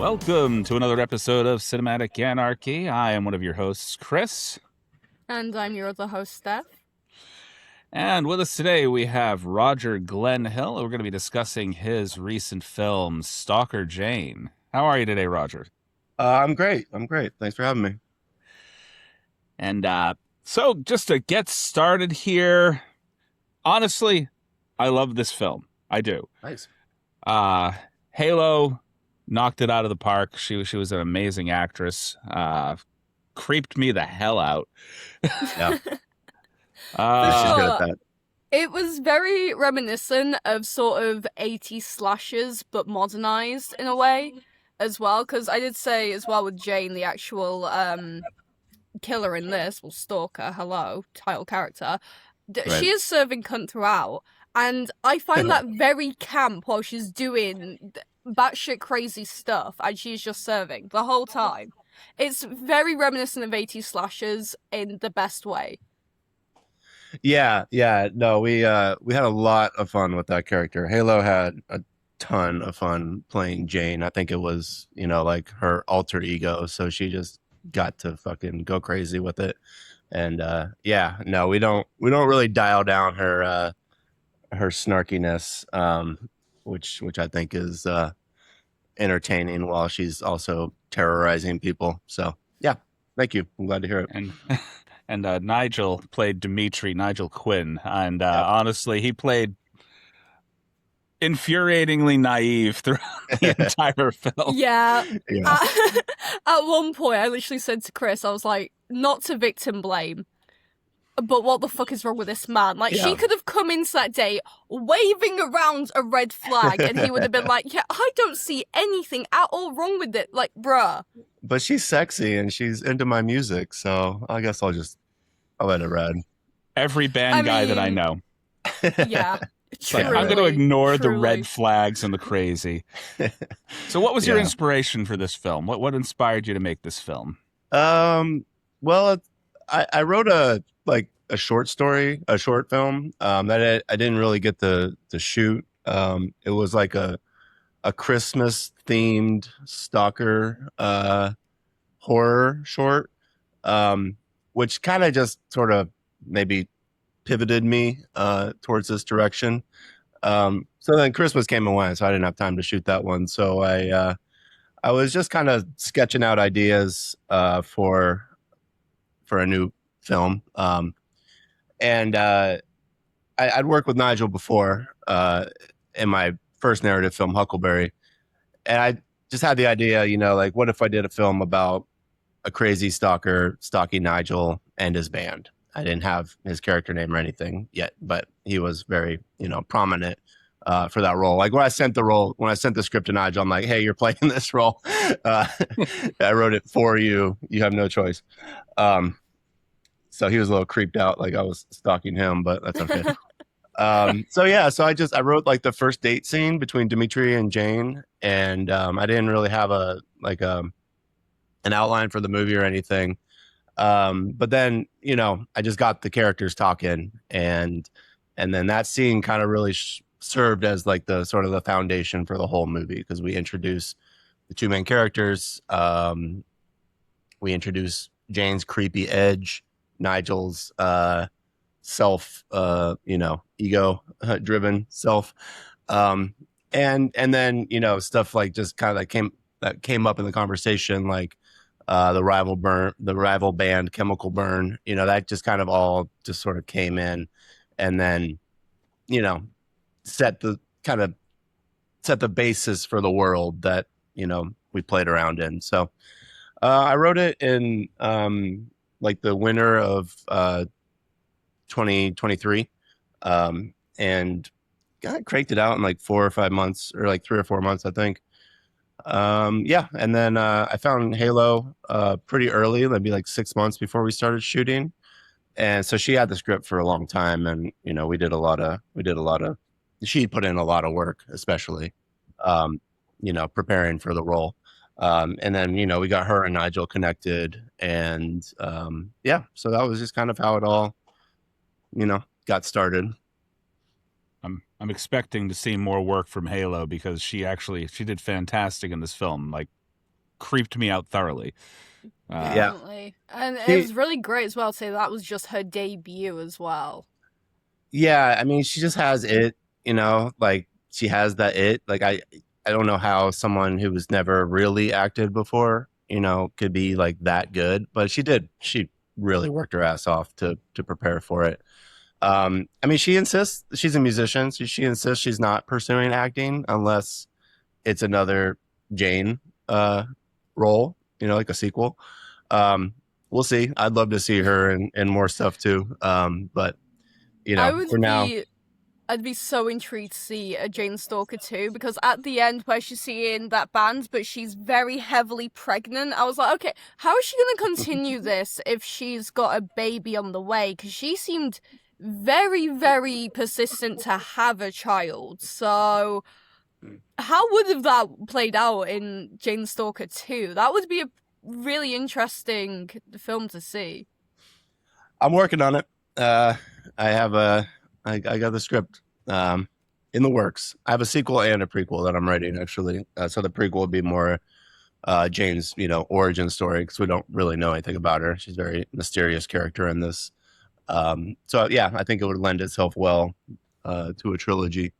Welcome to another episode of Cinematic Anarchy. I am one of your hosts, Chris. And I'm your other host, Steph. And with us today, we have Roger Glenhill. We're going to be discussing his recent film, Stalker Jane. How are you today, Roger? I'm great. Thanks for having me. And so just to get started here, honestly, I love this film. I do. Nice. Halo knocked it out of the park. She was an amazing actress. Creeped me the hell out. Yeah. For Good at sure. that. It was very reminiscent of sort of 80s slashers, but modernized in a way as well. Because I did say as well with Jane, the actual killer in this, well, Stalker, title character, Right. she is serving cunt throughout. And I find that very camp while she's doing batshit crazy stuff, and she's just serving the whole time. It's very reminiscent of 80s slashers in the best way. Yeah. No, we had a lot of fun with that character. Halo had a ton of fun playing Jane. I think it was, like her alter ego, so she just got to fucking go crazy with it. And no, we don't really dial down her snarkiness, which I think is entertaining while she's also terrorizing people. So yeah, thank you. I'm glad to hear it. And Nigel played Nigel Quinn, and honestly, he played infuriatingly naive throughout the entire film. Yeah. At one point, I literally said to Chris, I was like, not to victim blame, but what the fuck is wrong with this man? Like, she could have come into that day waving around a red flag, and he would have been like, yeah, I don't see anything at all wrong with it. Like, bruh. But she's sexy and she's into my music, so I guess I'll let it ride. Every band guy that I know. Yeah. Like, I'm going to ignore the red flags and the crazy. So what was your inspiration for this film? What inspired you to make this film? Well, I wrote a short film that I didn't really get to shoot. It was like a Christmas themed stalker horror short, which kind of just sort of maybe pivoted me towards this direction. So then Christmas came and went, so I didn't have time to shoot that one. So I was just kind of sketching out ideas for a new film. And I'd worked with Nigel before in my first narrative film, Huckleberry. And I just had the idea, like, what if I did a film about a crazy stalker stalking Nigel and his band? I didn't have his character name or anything yet, but he was very, prominent for that role. Like when I sent the script to Nigel, I'm like, hey, you're playing this role. I wrote it for you. You have no choice. So he was a little creeped out, like I was stalking him, but that's okay. So I wrote like the first date scene between Dimitri and Jane, and I didn't really have an outline for the movie or anything. But then, I just got the characters talking, and then that scene kind of really served as like the sort of the foundation for the whole movie, because we introduce the two main characters. We introduce Jane's creepy edge, Nigel's self, ego driven self. And then, stuff like just kind of that came up in the conversation, like the rival band Chemical Burn, that just kind of all just sort of came in, and then, set the basis for the world that, we played around in. So I wrote it in like the winter of 2023, and cranked it out in like 4 or 5 months, or like 3 or 4 months, I think. And then I found Halo pretty early, maybe like 6 months before we started shooting, and so she had the script for a long time, and we did a lot of she put in a lot of work, especially preparing for the role. And then, we got her and Nigel connected, and so that was just kind of how it all, got started. I'm expecting to see more work from Halo, because she did fantastic in this film. Like, creeped me out thoroughly. Definitely. And it was really great as well to say that was just her debut as well. Yeah, I mean, she just has it, like she has that it. Like I don't know how someone who was never really acted before, could be like that good, but she did. She really worked her ass off to prepare for it. I mean, she insists she's a musician, so she insists she's not pursuing acting unless it's another Jane role, like a sequel. We'll see. I'd love to see her in more stuff too. But for now, I'd be so intrigued to see a Jane Stalker 2, because at the end where she's seeing that band, but she's very heavily pregnant, I was like, okay, how is she going to continue this if she's got a baby on the way? Because she seemed very, very persistent to have a child. So how would have that played out in Jane Stalker 2? That would be a really interesting film to see. I'm working on it. I got the script in the works. I have a sequel and a prequel that I'm writing, actually. So the prequel would be more Jane's, origin story, because we don't really know anything about her. She's a very mysterious character in this. So yeah, I think it would lend itself well to a trilogy.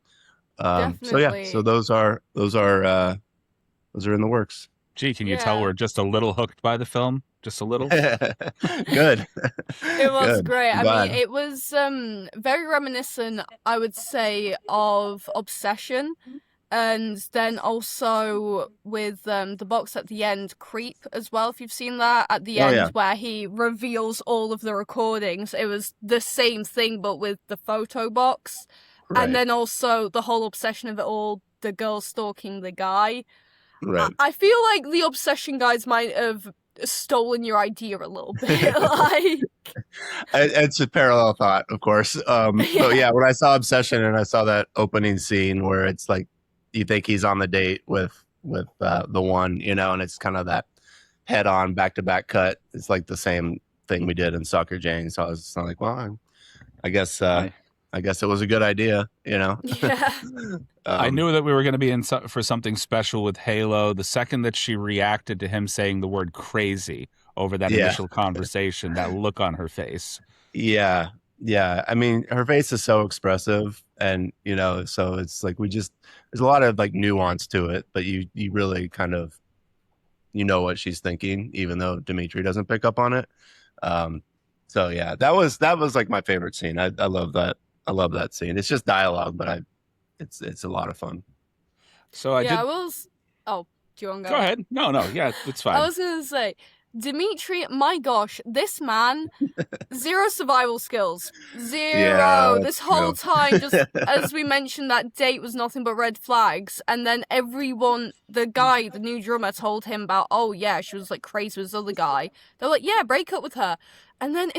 So yeah, so those are in the works. Gee, can you tell we're just a little hooked by the film? Just a little? Good. It was great. I mean, it was very reminiscent, I would say, of Obsession. And then also with the box at the end, Creep, as well, if you've seen that. At the end, where he reveals all of the recordings. It was the same thing, but with the photo box. Right. And then also the whole obsession of it all, the girl stalking the guy. Right. I feel like the Obsession guys might have stolen your idea a little bit. Like, it's a parallel thought, of course. So yeah, when I saw Obsession and I saw that opening scene where it's like you think he's on the date with the one, and it's kind of that head-on back-to-back cut. It's like the same thing we did in Stalker Jane. So I was like, well, I guess it was a good idea, Yeah. I knew that we were going to be in for something special with Halo. The second that she reacted to him saying the word crazy over that initial conversation, that look on her face. Yeah. I mean, her face is so expressive, and so it's like there's a lot of like nuance to it, but you really kind of what she's thinking, even though Dimitri doesn't pick up on it. So yeah, that was like my favorite scene. I love that. I love that scene. It's just dialogue, but it's a lot of fun. So I did. Oh, do you want to go? Go ahead. No, yeah, it's fine. I was gonna say, Dimitri, my gosh, this man, zero survival skills. Zero. Yeah, this whole time, just as we mentioned, that date was nothing but red flags. And then the new drummer, told him about, oh yeah, she was like crazy with this other guy. They're like, yeah, break up with her. And then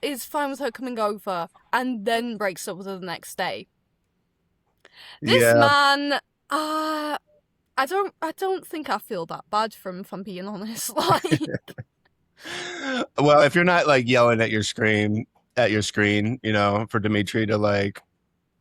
is fine with her coming over, and then breaks up with her the next day. This man, I don't think I feel that bad for him, if I'm being honest. Like, well, if you're not like yelling at your screen, for Dimitri to like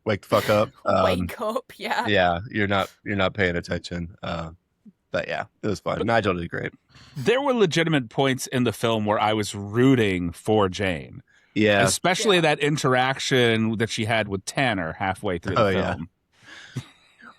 wake the fuck up, wake up, yeah. Yeah, you're not paying attention. But yeah, it was fun. Nigel did great. There were legitimate points in the film where I was rooting for Jane. Yeah. Especially that interaction that she had with Tanner halfway through the film. Yeah.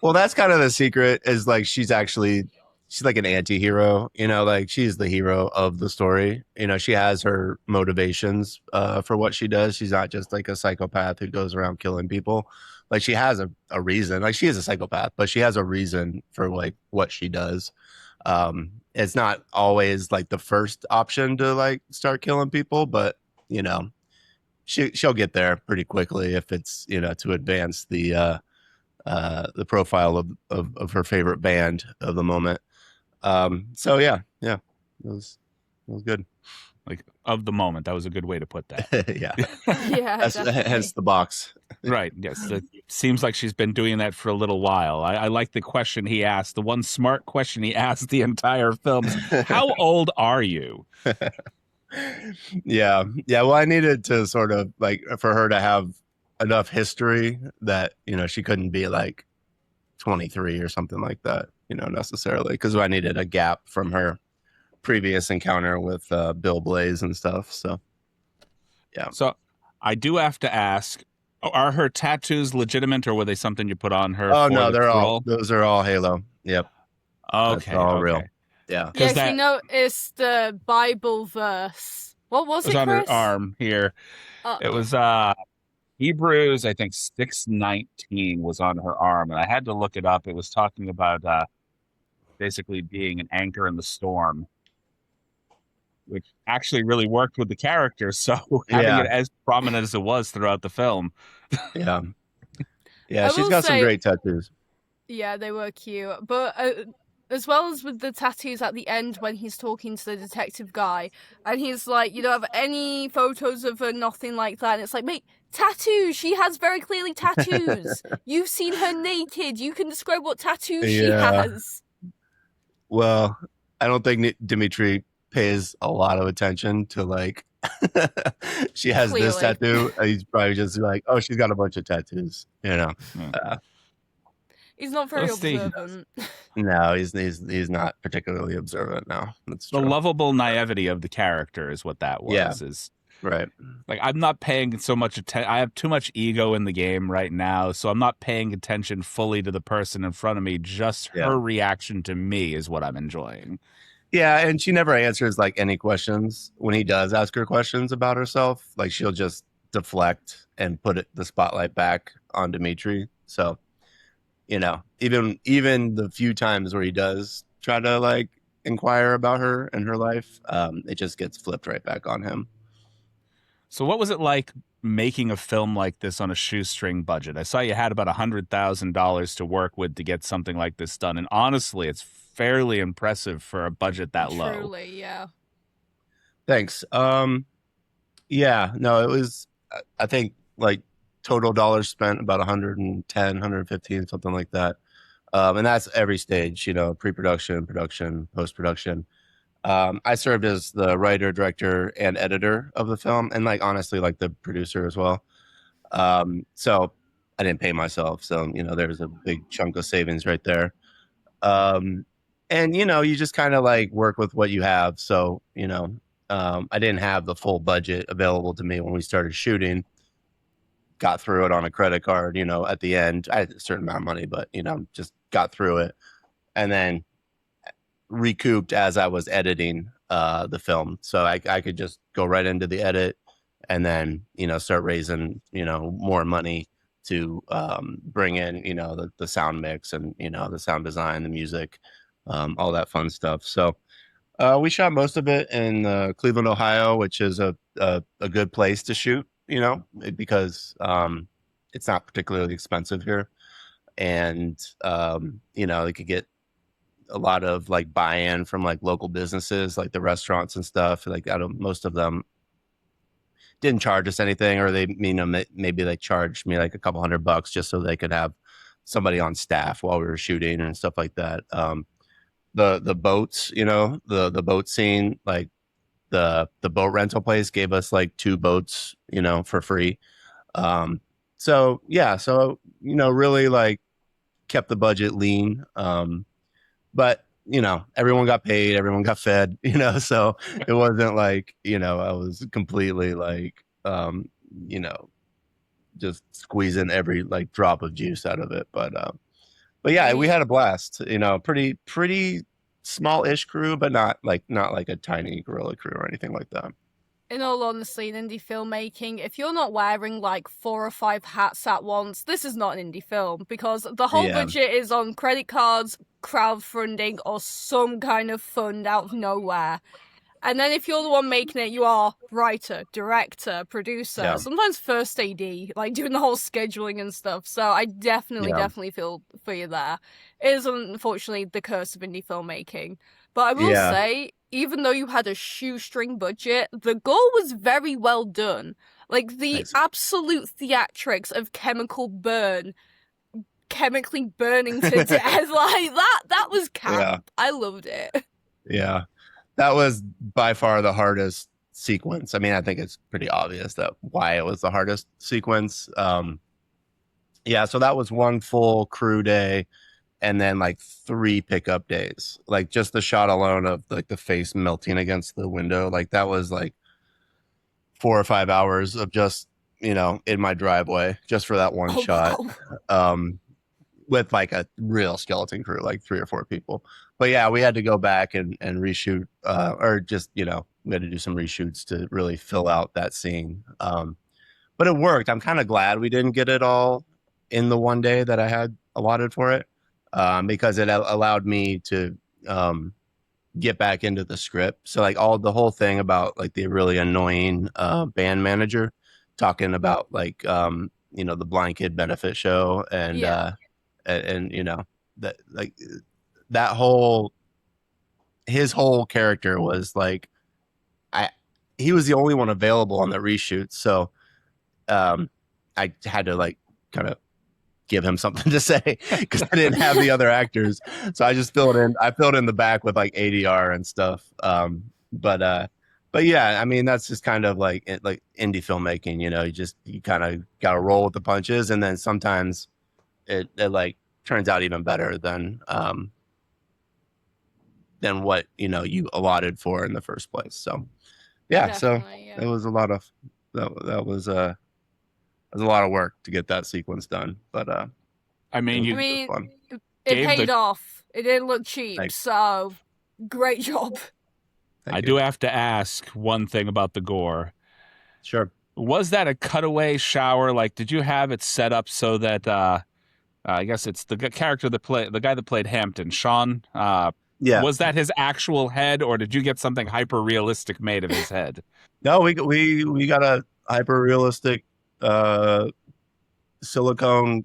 Well, that's kind of the secret, is like she's like an anti-hero, like she's the hero of the story. She has her motivations for what she does. She's not just like a psychopath who goes around killing people. Like she has a reason. Like she is a psychopath, but she has a reason for like what she does. It's not always like the first option to like start killing people, but she'll get there pretty quickly if it's to advance the profile of her favorite band of the moment. So yeah, it was good. Like, of the moment. That was a good way to put that. Yeah. Yeah. Hence the box. Right. Yes. It seems like she's been doing that for a little while. I like the question he asked. The one smart question he asked the entire film. How old are you? Yeah. Well, I needed to sort of like for her to have enough history that, she couldn't be like 23 or something like that. necessarily, because I needed a gap from her previous encounter with Bill Blaze and stuff. So, yeah. So I do have to ask, are her tattoos legitimate, or were they something you put on her? Oh, for no, the those are all Halo. Yep. Okay. That's all real. Yeah. Yes, we noticed the Bible verse. What was it, on Chris? her arm here. It was Hebrews, I think 6:19 was on her arm, and I had to look it up. It was talking about basically being an anchor in the storm, which actually really worked with the character. So having it as prominent as it was throughout the film. Yeah. Yeah, she's got some great tattoos. Yeah, they were cute. But as well as with the tattoos at the end when he's talking to the detective guy, and he's like, you don't have any photos of her, nothing like that. And it's like, mate, tattoos! She has very clearly tattoos. You've seen her naked. You can describe what tattoos she has. Well, I don't think Dimitri pays a lot of attention to, like, she has this tattoo. He's probably just like, oh, she's got a bunch of tattoos, He's not very observant. No, he's not particularly observant. No, that's the lovable naivety of the character is what that was. Yeah. Is right. Like, I'm not paying so much attention. I have too much ego in the game right now, so I'm not paying attention fully to the person in front of me. Just her reaction to me is what I'm enjoying. Yeah, and she never answers like any questions. When he does ask her questions about herself, like, she'll just deflect and put the spotlight back on Dimitri. So, even the few times where he does try to, like, inquire about her and her life, it just gets flipped right back on him. So what was it like making a film like this on a shoestring budget? I saw you had about $100,000 to work with to get something like this done. And honestly, it's fairly impressive for a budget that low. Truly, yeah. Thanks. Yeah, no, it was, I think, like, total dollars spent about 110, 115, something like that. And that's every stage, pre-production, production, post-production. I served as the writer, director, and editor of the film, and, like, honestly, like, the producer as well. So I didn't pay myself. So, there's a big chunk of savings right there. And, you just kind of, like, work with what you have. So, I didn't have the full budget available to me when we started shooting. Got through it on a credit card, at the end. I had a certain amount of money, but, just got through it. And then recouped as I was editing the film. So I could just go right into the edit and then, start raising, more money to bring in, the sound mix and, the sound design, the music, all that fun stuff. So we shot most of it in Cleveland, Ohio, which is a good place to shoot, because it's not particularly expensive here. And, they could get a lot of, like, buy-in from, like, local businesses, like the restaurants and stuff. Like, most of them didn't charge us anything, or they, maybe they charged me like a couple $100 just so they could have somebody on staff while we were shooting and stuff like that. The boats, the boat scene, like the boat rental place gave us like 2 boats, for free. So really, like, kept the budget lean. But, everyone got paid, everyone got fed, so it wasn't like, I was completely, like, just squeezing every, like, drop of juice out of it. But yeah, we had a blast, pretty small-ish crew, but not like a tiny guerrilla crew or anything like that. In all honesty, in indie filmmaking, if you're not wearing like 4 or 5 hats at once, this is not an indie film, because the whole budget is on credit cards, crowdfunding, or some kind of fund out of nowhere. And then if you're the one making it, you are writer, director, producer, sometimes first AD, like doing the whole scheduling and stuff. So I definitely feel for you there. It is unfortunately the curse of indie filmmaking. But I will say, even though you had a shoestring budget, the gore was very well done. Like, the absolute theatrics of chemically burning to death, like, that was camp. Yeah. I loved it. Yeah. That was by far the hardest sequence. I mean, I think it's pretty obvious why it was the hardest sequence. So that was one full crew day. and then like 3 pickup days. Like just the shot alone of like the face melting against the window, like that was like 4 or 5 hours of just, you know, in my driveway just for that one shot. Wow. With like a real skeleton crew, like 3 or 4 people. But yeah, we had to go back and reshoot, or just, you know, we had to do some reshoots to really fill out that scene. But it worked. I'm kind of glad we didn't get it all in the one day that I had allotted for it, because it allowed me to get back into the script. So like the whole thing about like the really annoying band manager talking about like you know, the blind kid benefit show and you know, that like that whole his whole character was like he was the only one available on the reshoot, so I had to like kind of give him something to say because I didn't have the other actors, so I just filled in the back with like ADR and stuff. But yeah, I mean, that's just kind of like indie filmmaking, you know. You kind of got to roll with the punches, and then sometimes it like turns out even better than what, you know, you allotted for in the first place. So yeah, definitely, so it was a lot of that was a lot of work to get that sequence done, but I mean it paid off. It didn't look cheap. Thanks. So great job. I do have to ask one thing about the gore. Sure. Was that a cutaway shower? Like, did you have it set up so that I guess it's the character the guy that played Hampton, Sean? Yeah. Was that his actual head, or did you get something hyper realistic made of his head? No, we got a hyper realistic silicone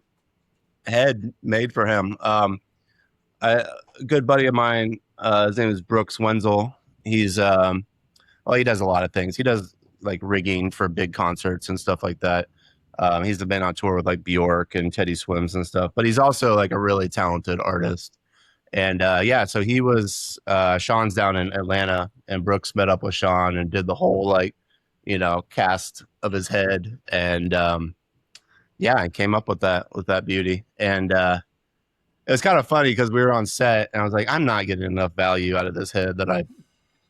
head made for him. A good buddy of mine, his name is Brooks Wenzel. He's he does a lot of things. He does like rigging for big concerts and stuff like that. He's been on tour with like Bjork and Teddy Swims and stuff, but he's also like a really talented artist. And so he was Sean's down in Atlanta, and Brooks met up with Sean and did the whole like, you know, cast of his head, and I came up with that beauty. And it was kind of funny because we were on set, and I was like, I'm not getting enough value out of this head that I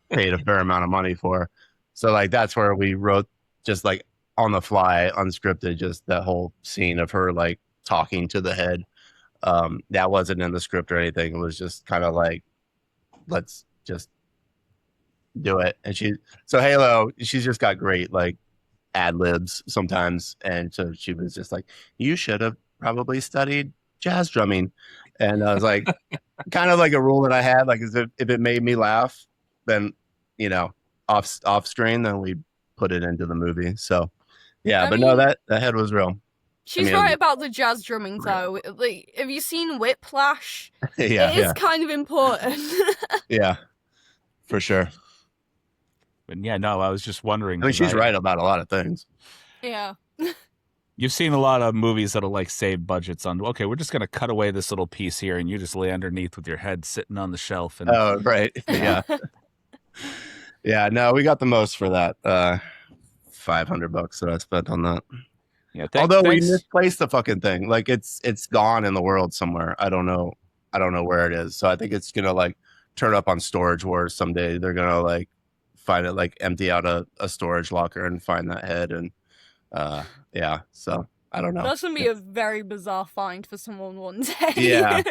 paid a fair amount of money for. So like that's where we wrote just like on the fly, unscripted, just that whole scene of her like talking to the head. That wasn't in the script or anything. It was just kind of like, let's just do it. And Halo, she's just got great like ad libs sometimes, and so she was just like, you should have probably studied jazz drumming. And I was like, kind of like a rule that I had, like, is if it made me laugh, then, you know, off screen, then we put it into the movie. So yeah, no, that head was real. She's right about the jazz drumming, though. Like, have you seen Whiplash? Yeah, it is kind of important. Yeah, for sure. But yeah, no, I was just wondering. I mean, she's right about a lot of things. Yeah. You've seen a lot of movies that'll like save budgets on, okay, we're just going to cut away this little piece here, and you just lay underneath with your head sitting on the shelf. And oh, right. Yeah. Yeah, no, we got the most for that. $500 that I spent on that. Yeah, although we misplaced the fucking thing. Like it's gone in the world somewhere. I don't know where it is. So I think it's gonna like turn up on Storage Wars someday. They're gonna like find it, like empty out a storage locker and find that head. And so I don't know. That's gonna be a very bizarre find for someone one day. Yeah.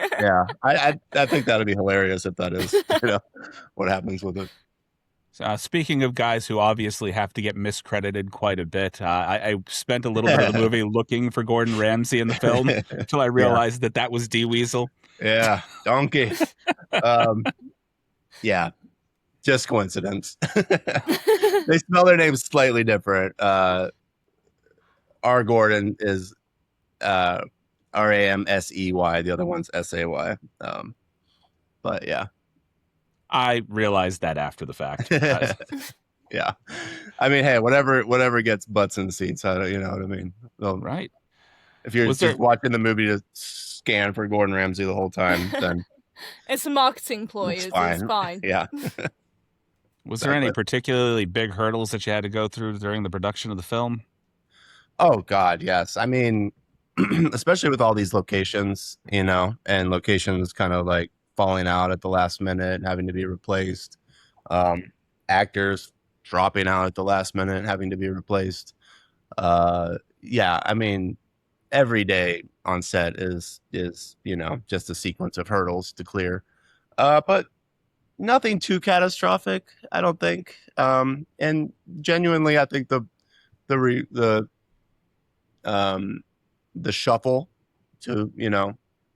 I think that'd be hilarious if that is, you know, what happens with it. Speaking of guys who obviously have to get miscredited quite a bit, I spent a little bit of the movie looking for Gordon Ramsay in the film until I realized that was D Weasel. Yeah, donkey. Yeah, just coincidence. They spell their names slightly different. Our Gordon is Ramsey. The other one's Say. But yeah. I realized that after the fact. Yeah. I mean, hey, whatever gets butts in seats, you know what I mean? Right. If you're just watching the movie to scan for Gordon Ramsay the whole time, then it's a marketing ploy. It's fine. Yeah. Was there any particularly big hurdles that you had to go through during the production of the film? Oh God, yes. I mean, especially with all these locations, and locations kind of like falling out at the last minute and having to be replaced. Actors dropping out at the last minute and having to be replaced. Yeah, I mean, every day on set is just a sequence of hurdles to clear. But nothing too catastrophic, I don't think. And genuinely, I think the shuffle to,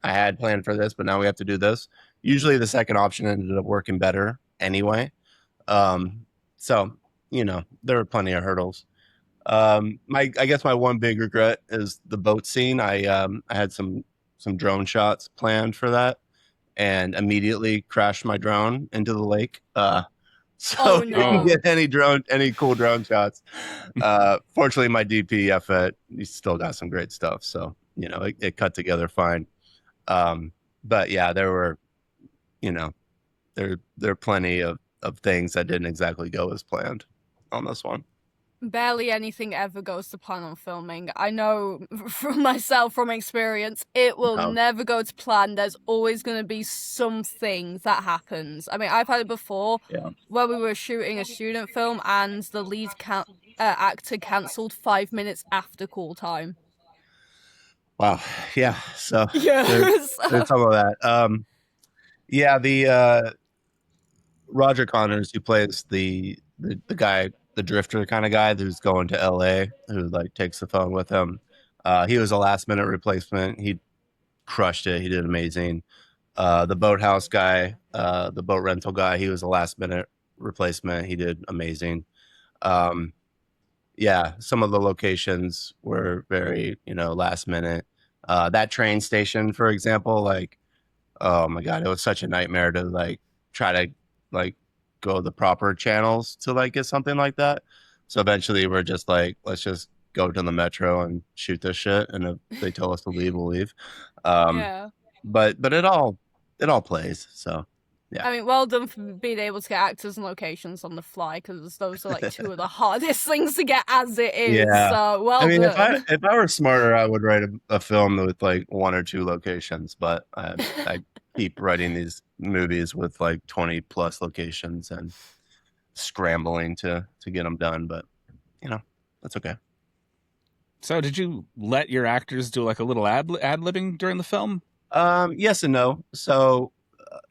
I had planned for this, but now we have to do this. Usually the second option ended up working better anyway. So, there were plenty of hurdles. I guess my one big regret is the boat scene. I had some drone shots planned for that and immediately crashed my drone into the lake. So we didn't get any cool drone shots. Fortunately, my DP he still got some great stuff. So, it cut together fine. But yeah, there were, there are plenty of things that didn't exactly go as planned on this one. Barely anything ever goes to plan on filming. I know from myself, from experience, it will never go to plan. There's always going to be something that happens. I mean, I've had it before where we were shooting a student film and the lead actor cancelled 5 minutes after call time. Wow. Yeah. So there's some of that. The Roger Connors, who plays the guy, the drifter kind of guy who's going to LA, who like takes the phone with him. He was a last minute replacement. He crushed it. He did amazing. The boathouse guy, the boat rental guy, he was a last minute replacement. He did amazing. Some of the locations were very, last minute. That train station, for example, like, oh my God, it was such a nightmare to like try to like go the proper channels to like get something like that. So eventually we're just like, let's just go to the metro and shoot this shit. And if they tell us to leave, we'll leave. But it all plays. So yeah. I mean, well done for being able to get actors and locations on the fly, because those are like two of the hardest things to get as it is. Yeah. So well done. If I were smarter, I would write a film with like 1 or 2 locations, but I keep writing these movies with like 20 plus locations and scrambling to get them done. But that's okay. So did you let your actors do like a little ad-libbing during the film? Yes and no. So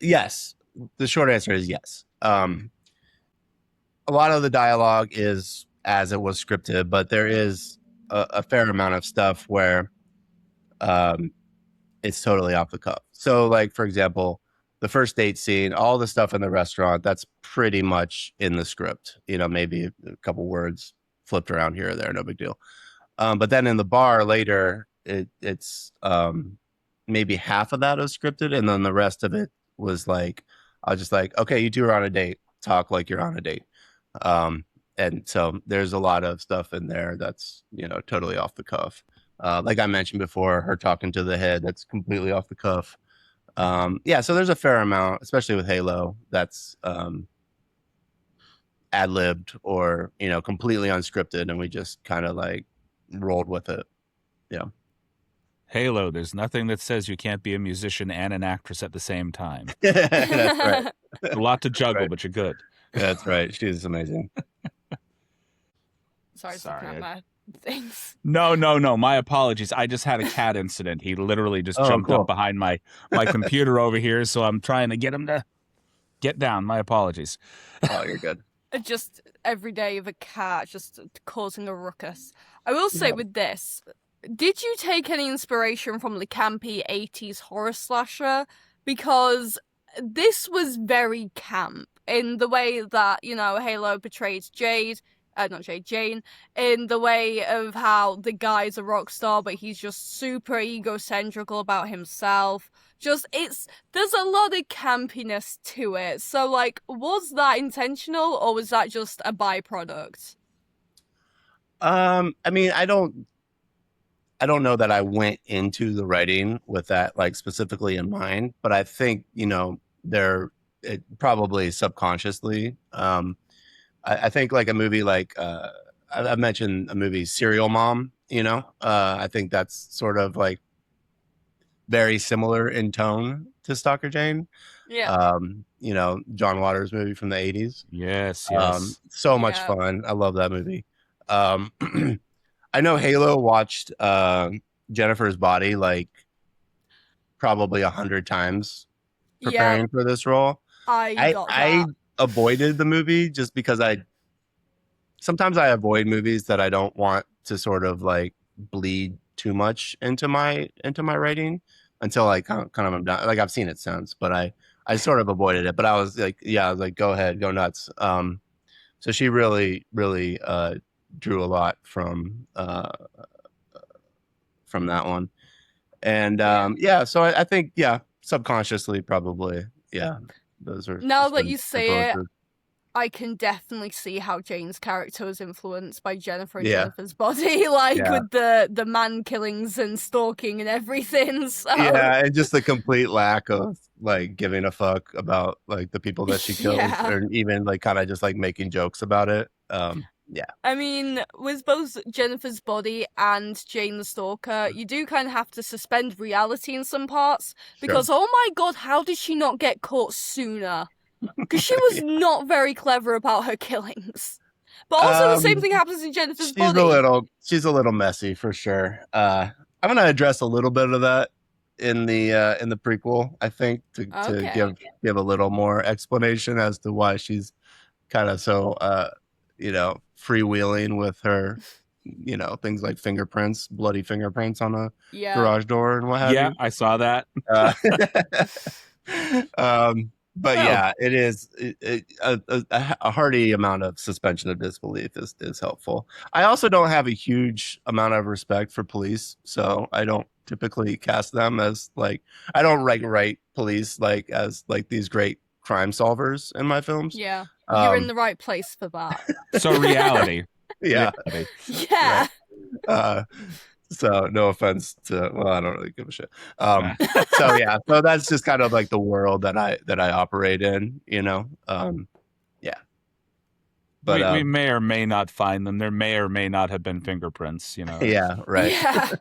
yes, the short answer is yes. A lot of the dialogue is as it was scripted, but there is a fair amount of stuff where it's totally off the cuff. So like, for example, the first date scene, all the stuff in the restaurant, that's pretty much in the script. Maybe a couple words flipped around here or there, no big deal. But then in the bar later, it's maybe half of that was scripted, and then the rest of it was like, I was just like, okay, you two are on a date, talk like you're on a date. And so there's a lot of stuff in there that's, totally off the cuff. Like I mentioned before, her talking to the head, that's completely off the cuff. So there's a fair amount, especially with Halo, that's ad-libbed or, completely unscripted, and we just kind of like rolled with it. Yeah. Halo, there's nothing that says you can't be a musician and an actress at the same time. That's right. A lot to juggle, right. But you're good. That's right. She's amazing. Sorry. Things. No. My apologies. I just had a cat incident. He literally just jumped up behind my computer over here, so I'm trying to get him to get down. My apologies. Oh, you're good. Just every day of a cat just causing a ruckus. I will say with this, did you take any inspiration from the campy 80s horror slasher? Because this was very camp in the way that, Halo portrays Jane, in the way of how the guy's a rock star, but he's just super egocentrical about himself. There's a lot of campiness to it. So, like, was that intentional, or was that just a byproduct? I mean, I don't know that I went into the writing with that like specifically in mind, but I think, it probably subconsciously, I think like a movie like, I mentioned a movie Serial Mom, I think that's sort of like very similar in tone to Stalker Jane. Yeah. John Waters movie from the 80s. Yes. So much fun. I love that movie. I know Halo watched Jennifer's Body like probably 100 times preparing for this role. I avoided the movie just because sometimes I avoid movies that I don't want to sort of like bleed too much into my writing until I kind of am done. Like I've seen it since, but I sort of avoided it. But I was like, go ahead, go nuts. So she really, really drew a lot from that one. And so I think subconsciously probably those are. Now that you say it, I can definitely see how Jane's character was influenced by Jennifer and Jennifer's Body, with the man killings and stalking and everything. So. Yeah, and just the complete lack of like giving a fuck about like the people that she kills, or even like kind of just like making jokes about it. I mean, with both Jennifer's Body and Jane the Stalker, you do kind of have to suspend reality in some parts because, oh my god, how did she not get caught sooner? Because she was not very clever about her killings. But also the same thing happens in Jennifer's Body. She's a little messy for sure. I'm going to address a little bit of that in the prequel, I think, to give a little more explanation as to why she's kind of so freewheeling with her, things like fingerprints, bloody fingerprints on a garage door and what have you. Yeah, I saw that. But it is a hearty amount of suspension of disbelief is helpful. I also don't have a huge amount of respect for police, so I don't typically cast them as like, I don't write police like as like these great crime solvers in my films. Yeah, you're in the right place for that. So reality. Yeah. Right. So no offense to, I don't really give a shit. So that's just kind of like the world that I operate in, But we may or may not find them. There may or may not have been fingerprints, Yeah, right. Yeah.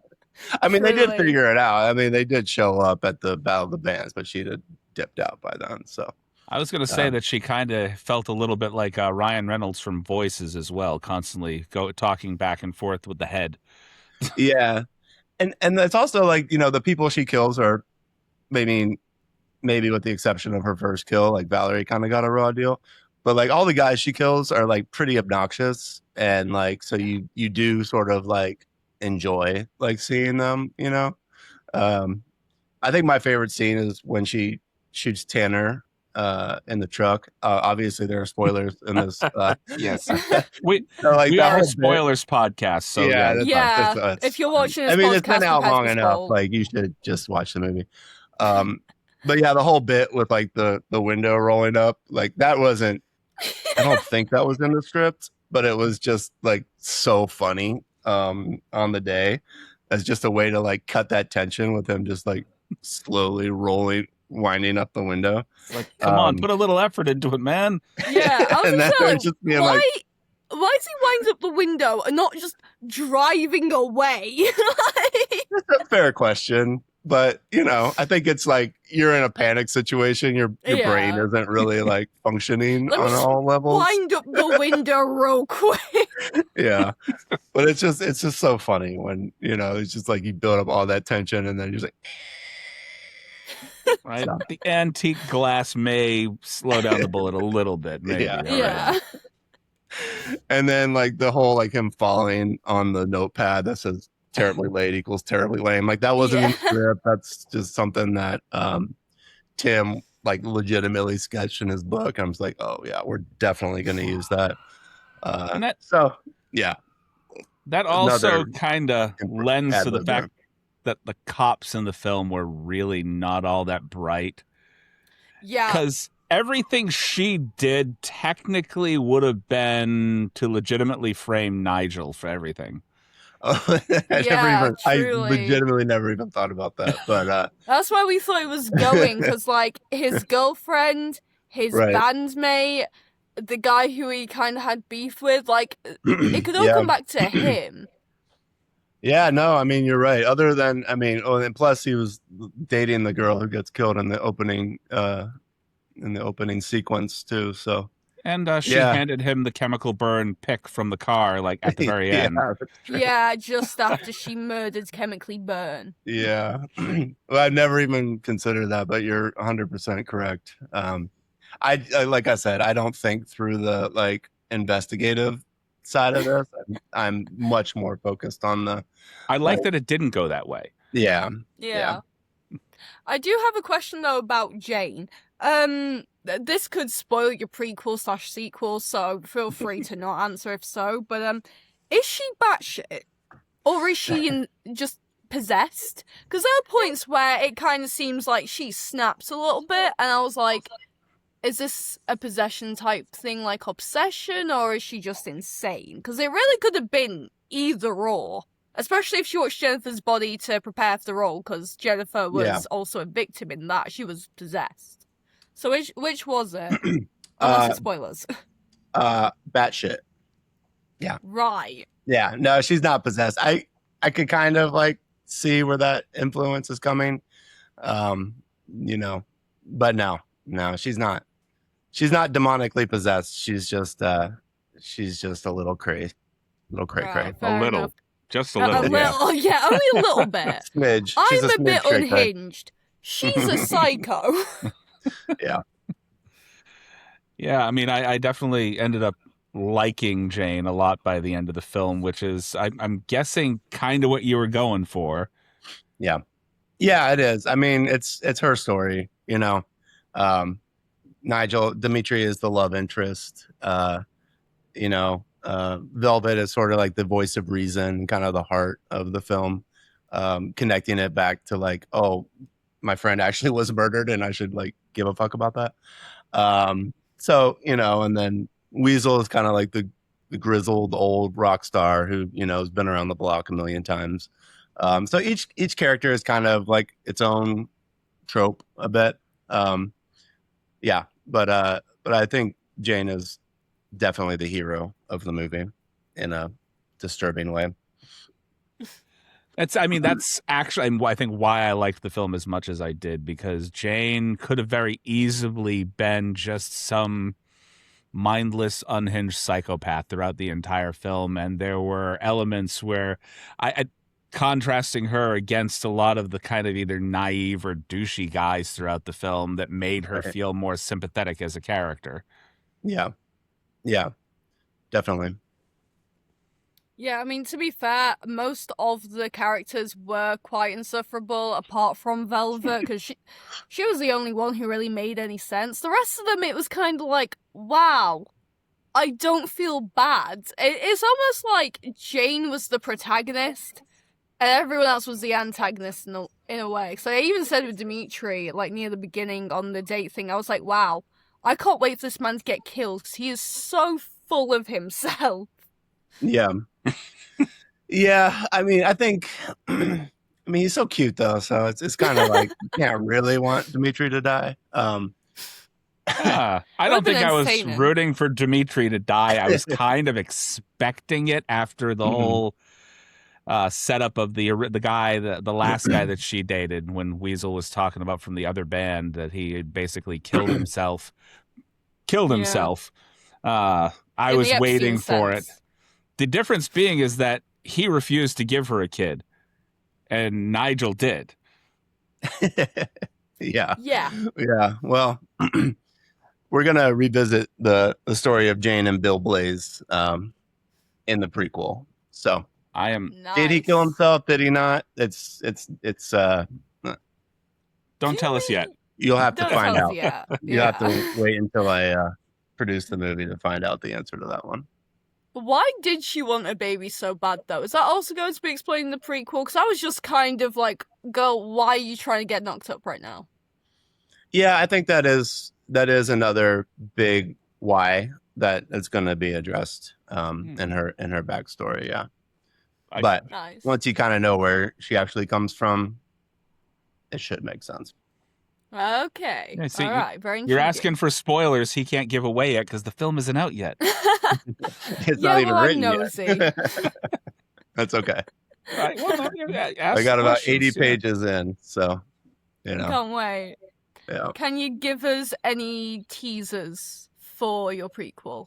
I mean, they did figure it out. I mean, they did show up at the Battle of the Bands, but she'd had dipped out by then. So I was going to say that she kind of felt a little bit like Ryan Reynolds from Voices as well, constantly talking back and forth with the head. Yeah. And it's also like, the people she kills are maybe with the exception of her first kill, like Valerie kind of got a raw deal, but like all the guys she kills are like pretty obnoxious. And like, so you do sort of like enjoy like seeing them, I think my favorite scene is when she shoots Tanner in the truck. Obviously there are spoilers in this. Yes. We are a spoilers podcast. So if you're watching this it's been out long enough. Like you should just watch the movie. But the whole bit with like the window rolling up, like that wasn't, I don't think that was in the script, but it was just like so funny on the day as just a way to like cut that tension with him just like slowly winding up the window. Like, come on, put a little effort into it, man. Yeah, I was just saying, why does he wind up the window and not just driving away? That's a fair question, but I think it's like you're in a panic situation. Your brain isn't really like functioning on all levels. Wind up the window real quick. Yeah, but it's just so funny when it's just like you build up all that tension and then you're just like. Right, the antique glass may slow down the bullet a little bit. Maybe, yeah. And then like the whole like him falling on the notepad that says "terribly late equals terribly lame." Like that wasn't in the script. That's just something that Tim like legitimately sketched in his book. I was like, oh yeah, we're definitely going to use that. That also kind of lends to the fact that the cops in the film were really not all that bright. Yeah. Because everything she did technically would have been to legitimately frame Nigel for everything. I legitimately never even thought about that. But that's why we thought it was going, because like his girlfriend, his bandmate, the guy who he kind of had beef with, like it could all come back to him. Yeah, no, I mean, you're right. Other than, I mean, oh, and plus he was dating the girl who gets killed in the opening sequence too. So And she yeah, handed him the chemical burn pick from the car, like at the very yeah, end. that's true. Yeah, just after she murdered Chemically Burn. Yeah. Well, I've never even considered that, but you're 100% correct. I like I said, I don't think through the like investigative side of this. I'm much more focused on the. I like that it didn't go that way. Yeah. Yeah. I do have a question though about Jane. This could spoil your prequel / sequel, so feel free to not answer if so. But is she batshit, or is she just possessed? Because there are points where it kind of seems like she snaps a little bit, and I was like, is this a possession type thing, like obsession, or is she just insane? Because it really could have been either or. Especially if she watched Jennifer's body to prepare for the role, because Jennifer was also a victim in that. She was possessed. So which was it? Unless it's spoilers. Batshit. Yeah. Right. Yeah. No, she's not possessed. I could kind of like see where that influence is coming. You know, but no, she's not. She's not demonically possessed. She's just a little cray. Right, A little. enough. Just a little. Yeah, only a little bit. Smidge. I'm a bit cray-cray. unhinged. She's a psycho. Yeah. Yeah, I mean, I definitely ended up liking Jane a lot by the end of the film, which is, I'm guessing, kind of what you were going for. Yeah. Yeah, it is. I mean, it's her story, you know. Dimitri is the love interest. You know, Velvet is sort of like the voice of reason, kind of the heart of the film, connecting it back to like, oh, my friend actually was murdered and I should like give a fuck about that. So, you know, and then Weasel is kind of like the grizzled old rock star who, you know, has been around the block a million times. So each character is kind of like its own trope a bit. Yeah, but I think Jane is definitely the hero of the movie in a disturbing way. That's actually, I think, why I liked the film as much as I did, because Jane could have very easily been just some mindless, unhinged psychopath throughout the entire film, and there were elements where I contrasting her against a lot of the kind of either naive or douchey guys throughout the film that made her feel more sympathetic as a character. Yeah, definitely. Yeah, I mean, to be fair, most of the characters were quite insufferable, apart from Velvet, because she was the only one who really made any sense. The rest of them, it was kind of like, wow, I don't feel bad. It's almost like Jane was the protagonist, and everyone else was the antagonist in a way. So I even said with Dimitri, like near the beginning on the date thing, I was like, wow, I can't wait for this man to get killed, because he is so full of himself. Yeah. Yeah, I mean, I think, I mean, he's so cute though, so it's kind of like you can't really want Dimitri to die. I don't think I was rooting for Dimitri to die. I was kind of expecting it after the whole setup of the guy, the last guy that she dated, when Weasel was talking about from the other band that he had basically killed himself. I was waiting for it. The difference being is that he refused to give her a kid, and Nigel did. Yeah. Yeah. Well, we're gonna revisit the story of Jane and Bill Blaze in the prequel. So I am. Nice. Did he kill himself? Did he not? It's. Don't tell us yet. You'll have to find out. You'll have to wait until I produce the movie to find out the answer to that one. Why did she want a baby so bad, though? Is that also going to be explained in the prequel? Because I was just kind of like, girl, why are you trying to get knocked up right now? Yeah, I think that is another big why that is going to be addressed in her backstory. Yeah, but nice. Once you kind of know where she actually comes from, it should make sense. Okay. Yeah, see, all right. Very interesting. You're asking for spoilers he can't give away yet because the film isn't out yet. It's not even written yet. That's okay. Right. Well, no, ask I got about 80 questions, pages in, so Can't wait. Yeah. Can you give us any teasers for your prequel?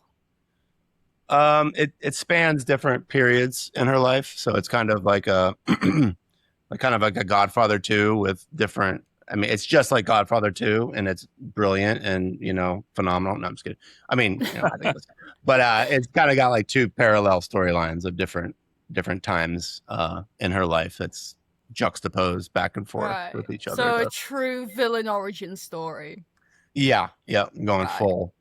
It spans different periods in her life, so it's kind of like a kind of like a Godfather 2 with different. I mean, it's just like Godfather 2, and it's brilliant and phenomenal. No, I'm just kidding. I mean, I think but it's kind of got like two parallel storylines of different times in her life. It's juxtaposed back and forth with each other. So a true villain origin story. Yeah, going full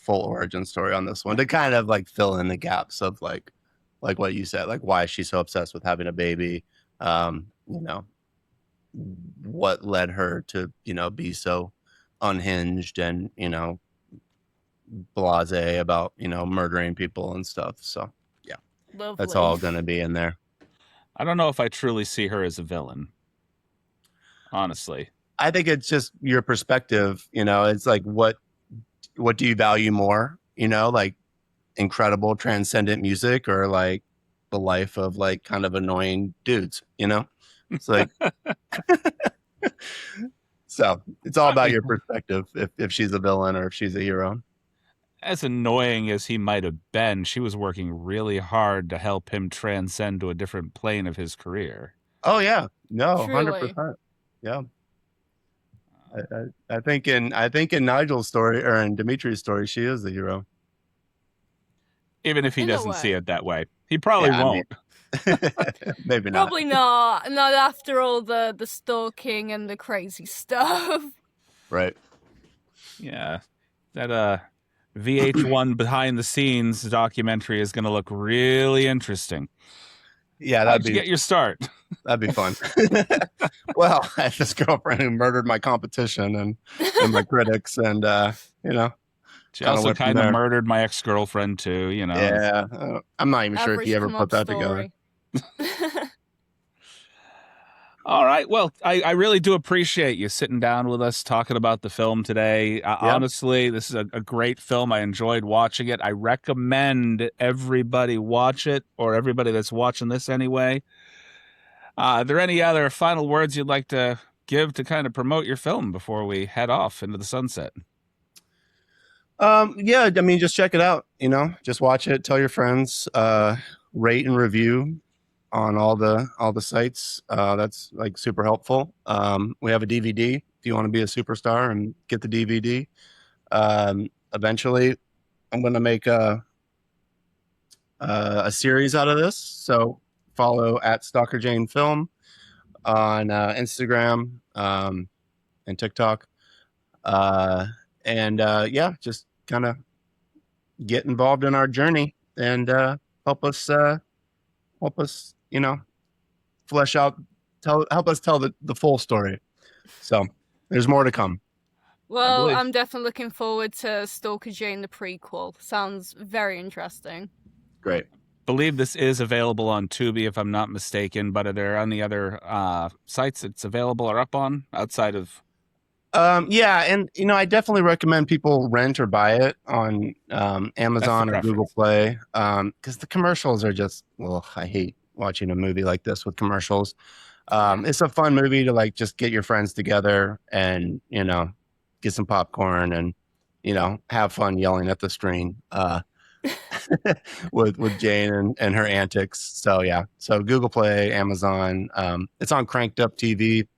origin story on this one to kind of like fill in the gaps of like what you said, like why she's so obsessed with having a baby. What led her to be so unhinged and blasé about murdering people and stuff. So yeah, Lovely. That's all gonna be in there. I don't know if I truly see her as a villain, honestly. I think it's just your perspective. It's like what do you value more? Like incredible transcendent music or like the life of like kind of annoying dudes. It's like so it's all about your perspective if she's a villain or if she's a hero. As annoying as he might have been, she was working really hard to help him transcend to a different plane of his career. Oh yeah, no, Truly. 100%. Yeah, I think in Nigel's story or in Dimitri's story, she is the hero. Even if he doesn't see it that way, he probably won't. Maybe not. Probably not. Not after all the stalking and the crazy stuff. Right. Yeah, that VH1 behind the scenes documentary is going to look really interesting. Yeah, how'd you get your start? That'd be fun. Well, I had this girlfriend who murdered my competition and my critics, and she also kind of murdered my ex-girlfriend too. Yeah, I'm not even sure if he ever put that together. All right. Well, I really do appreciate you sitting down with us, talking about the film today. Honestly, this is a great film. I enjoyed watching it. I recommend everybody watch it, or everybody that's watching this anyway. Are there any other final words you'd like to give to kind of promote your film before we head off into the sunset? Yeah, I mean, just check it out. Just watch it. Tell your friends. Rate and review on all the sites. That's like super helpful. We have a DVD if you want to be a superstar and get the DVD. Eventually I'm going to make a series out of this. So follow at Stalker Jane Film on Instagram and TikTok. Yeah, just kind of get involved in our journey and help us flesh out, help us tell the full story. So there's more to come. Well, I'm definitely looking forward to Stalker Jane, the prequel. Sounds very interesting. Great. Believe this is available on Tubi, if I'm not mistaken, but are there any other sites it's available or up on outside of? Yeah, and I definitely recommend people rent or buy it on Amazon or Google Play, because the commercials are just, well, I hate watching a movie like this with commercials. It's a fun movie to like just get your friends together and get some popcorn and have fun yelling at the screen with Jane and her antics. So yeah, so Google Play, Amazon. It's on Cranked Up TV.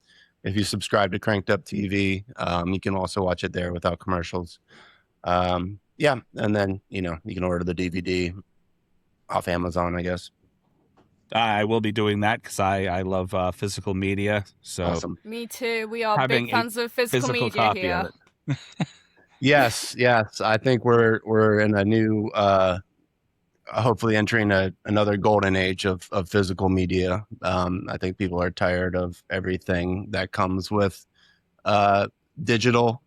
If you subscribe to Cranked Up TV, you can also watch it there without commercials. Yeah, and then you can order the DVD off Amazon, I guess. I will be doing that because I love physical media. So awesome. Me too. We are big fans of physical media here. Yes. I think we're in a new, hopefully entering another golden age of physical media. I think people are tired of everything that comes with digital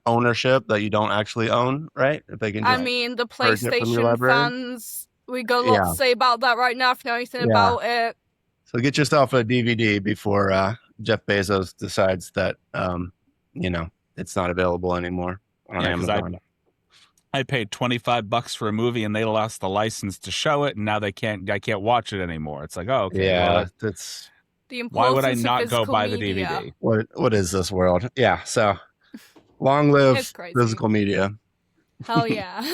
ownership that you don't actually own, right? If they can. I mean, the PlayStation fans. We got a lot to say about that right now if you know anything about it. So get yourself a DVD before Jeff Bezos decides that it's not available anymore on Amazon. I paid $25 for a movie and they lost the license to show it, and now I can't watch it anymore. It's like, oh, okay. Yeah, well, that's why would I of not go buy media. the DVD? what is this world? Yeah, so long live physical media. Hell yeah.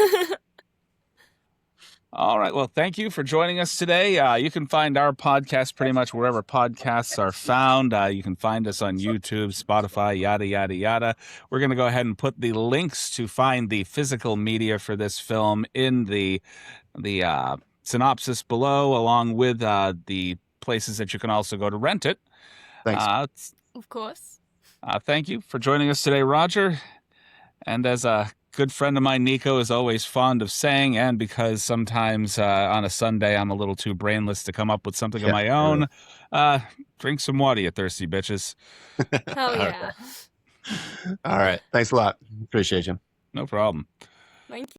All right. Well, thank you for joining us today. You can find our podcast pretty much wherever podcasts are found. You can find us on YouTube, Spotify, yada, yada, yada. We're going to go ahead and put the links to find the physical media for this film in the synopsis below, along with the places that you can also go to rent it. Thanks. Of course. Thank you for joining us today, Roger. And as a good friend of mine, Nico, is always fond of saying, and because sometimes on a Sunday I'm a little too brainless to come up with something of my own, drink some water, you thirsty bitches. Hell yeah. All right. Thanks a lot. Appreciate you. No problem. Thank you.